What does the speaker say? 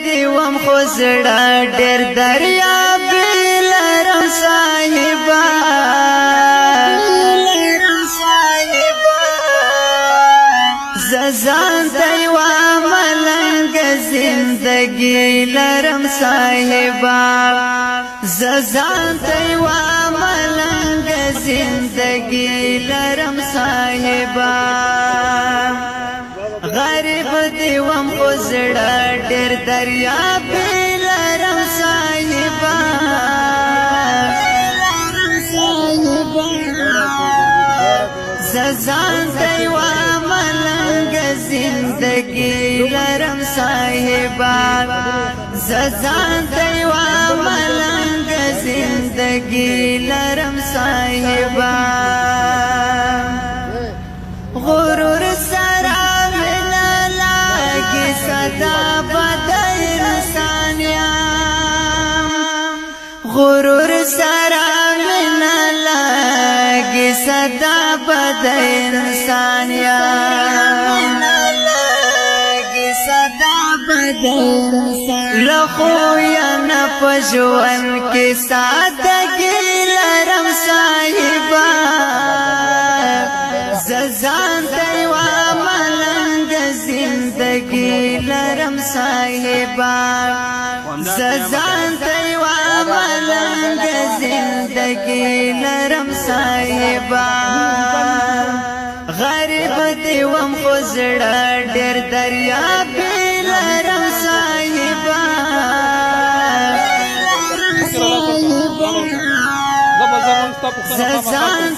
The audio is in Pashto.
دیوم خوزړه ډېر دریاب لرم صاحبا زان دیوا ملنګ زندگی لرم صاحبا زان دیوا ملنګ زندگی لرم صاحبا غریب دیوم خوزړه ډېر دریاب لرم صاحبا زان دیوا ملنګ زندگی لرم صاحبا زان دیوا ملنګ زندگی لرم صاحبا غرور سرا منا لاګي صدا بد انسانيام غرور سرا منا لاګي صدا بد انسانيام لخو یا نپجوان کی سادگی لرم صاحبا زان دیوا ملنګ زندگی لرم صاحبا زان دیوا ملنګ زندگی لرم صاحبا غریب دیوم خوزړه ډېر دریاب لرم صاحبا زان